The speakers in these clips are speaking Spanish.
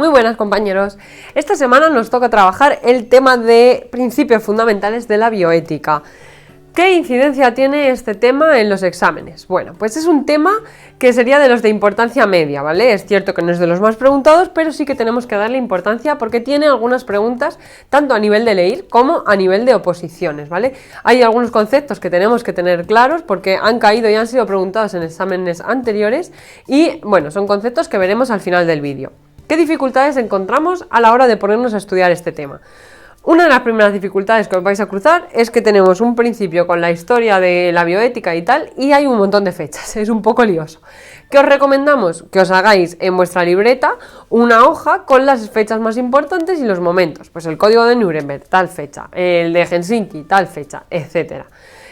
Muy buenas, compañeros. Esta semana nos toca trabajar el tema de principios fundamentales de la bioética. ¿Qué incidencia tiene este tema en los exámenes? Bueno, pues es un tema que sería de los de importancia media, ¿vale? Es cierto que no es de los más preguntados, pero sí que tenemos que darle importancia porque tiene algunas preguntas tanto a nivel de leer como a nivel de oposiciones, ¿vale? Hay algunos conceptos que tenemos que tener claros porque han caído y han sido preguntados en exámenes anteriores y, bueno, son conceptos que veremos al final del vídeo. ¿Qué dificultades encontramos a la hora de ponernos a estudiar este tema? Una de las primeras dificultades que os vais a cruzar es que tenemos un principio con la historia de la bioética y tal, y hay un montón de fechas, es un poco lioso. ¿Qué os recomendamos? Que os hagáis en vuestra libreta una hoja con las fechas más importantes y los momentos. Pues el código de Nuremberg, tal fecha, el de Helsinki, tal fecha, etc.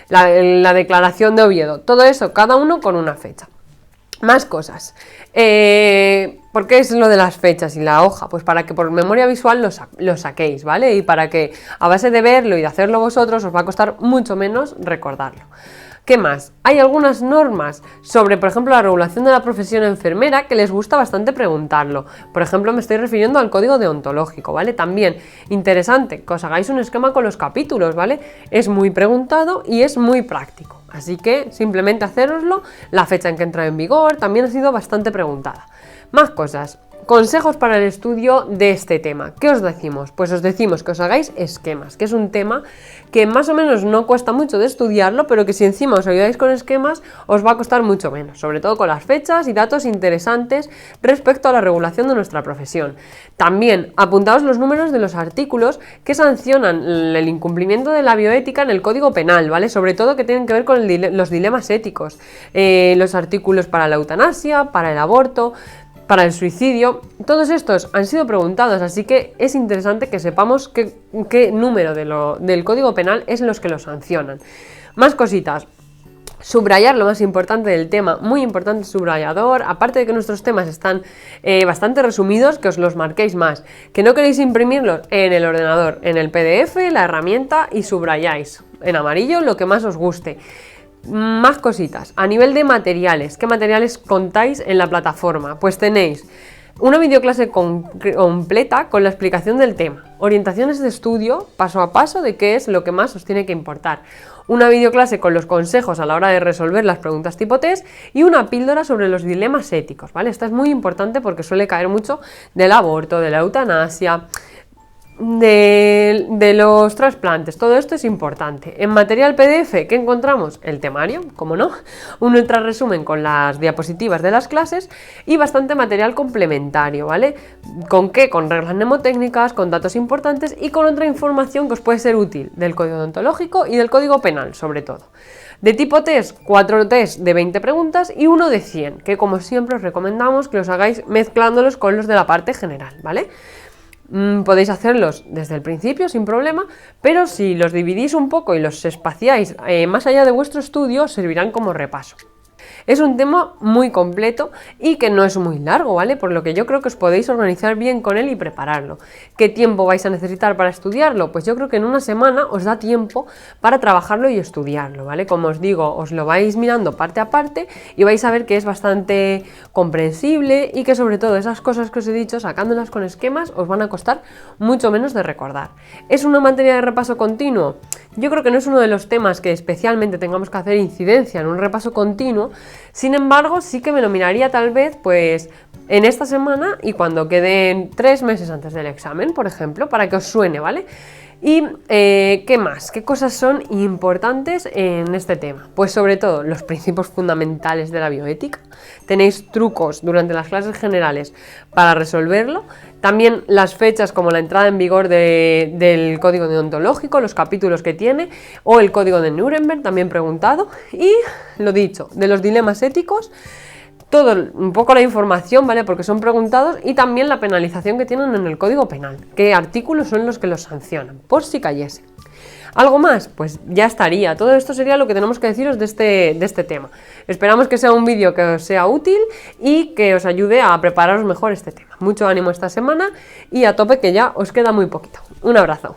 La declaración de Oviedo, todo eso, cada uno con una fecha. Más cosas. ¿Por qué es lo de las fechas y la hoja? Pues para que por memoria visual lo saquéis, ¿vale? Y para que a base de verlo y de hacerlo vosotros os va a costar mucho menos recordarlo. ¿Qué más? Hay algunas normas sobre, por ejemplo, la regulación de la profesión enfermera que les gusta bastante preguntarlo. Por ejemplo, me estoy refiriendo al código deontológico, ¿vale? También interesante que os hagáis un esquema con los capítulos, ¿vale? Es muy preguntado y es muy práctico. Así que simplemente hacéroslo. La fecha en que entra en vigor también ha sido bastante preguntada. Más cosas. Consejos para el estudio de este tema. ¿Qué os decimos? Pues os decimos que os hagáis esquemas, que es un tema que más o menos no cuesta mucho de estudiarlo, pero que si encima os ayudáis con esquemas os va a costar mucho menos, sobre todo con las fechas y datos interesantes respecto a la regulación de nuestra profesión. También apuntaos los números de los artículos que sancionan el incumplimiento de la bioética en el Código Penal, ¿vale? Sobre todo que tienen que ver con los dilemas éticos, los artículos para la eutanasia, para el aborto, para el suicidio. Todos estos han sido preguntados, así que es interesante que sepamos qué número del Código Penal es los que lo sancionan. Más cositas. Subrayar lo más importante del tema, muy importante subrayador, aparte de que nuestros temas están bastante resumidos, que os los marquéis más, que no queréis imprimirlos en el ordenador, en el PDF, la herramienta, y subrayáis en amarillo lo que más os guste. Más cositas, a nivel de materiales, ¿qué materiales contáis en la plataforma? Pues tenéis una videoclase completa con la explicación del tema, orientaciones de estudio, paso a paso de qué es lo que más os tiene que importar, una videoclase con los consejos a la hora de resolver las preguntas tipo test y una píldora sobre los dilemas éticos, ¿vale? Esta es muy importante porque suele caer mucho del aborto, de la eutanasia, de los trasplantes. Todo esto es importante. En material PDF, ¿qué encontramos? El temario, como no, un ultra resumen con las diapositivas de las clases y bastante material complementario, ¿vale? ¿Con qué? Con reglas mnemotécnicas, con datos importantes y con otra información que os puede ser útil del código deontológico y del código penal, sobre todo. De tipo test, 4 test de 20 preguntas y uno de 100, que como siempre os recomendamos que los hagáis mezclándolos con los de la parte general, ¿vale? Podéis hacerlos desde el principio sin problema, pero si los dividís un poco y los espaciáis más allá de vuestro estudio, os servirán como repaso. Es un tema muy completo y que no es muy largo, ¿vale? Por lo que yo creo que os podéis organizar bien con él y prepararlo. ¿Qué tiempo vais a necesitar para estudiarlo? Pues yo creo que en una semana os da tiempo para trabajarlo y estudiarlo, ¿vale? Como os digo, os lo vais mirando parte a parte y vais a ver que es bastante comprensible y que sobre todo esas cosas que os he dicho, sacándolas con esquemas, os van a costar mucho menos de recordar. ¿Es una materia de repaso continuo? Yo creo que no es uno de los temas que especialmente tengamos que hacer incidencia en un repaso continuo. Sin embargo, sí que me lo miraría tal vez pues en esta semana y cuando queden 3 meses antes del examen, por ejemplo, para que os suene, ¿vale? Y ¿qué más? ¿Qué cosas son importantes en este tema? Pues sobre todo los principios fundamentales de la bioética. Tenéis trucos durante las clases generales para resolverlo. También las fechas como la entrada en vigor del código deontológico, los capítulos que tiene, o el código de Nuremberg, también preguntado. Y lo dicho, de los dilemas éticos, todo un poco la información, ¿vale? Porque son preguntados, y también la penalización que tienen en el Código Penal, qué artículos son los que los sancionan, por si cayese. ¿Algo más? Pues ya estaría. Todo esto sería lo que tenemos que deciros de este tema. Esperamos que sea un vídeo que os sea útil y que os ayude a prepararos mejor este tema. Mucho ánimo esta semana y a tope, que ya os queda muy poquito. Un abrazo.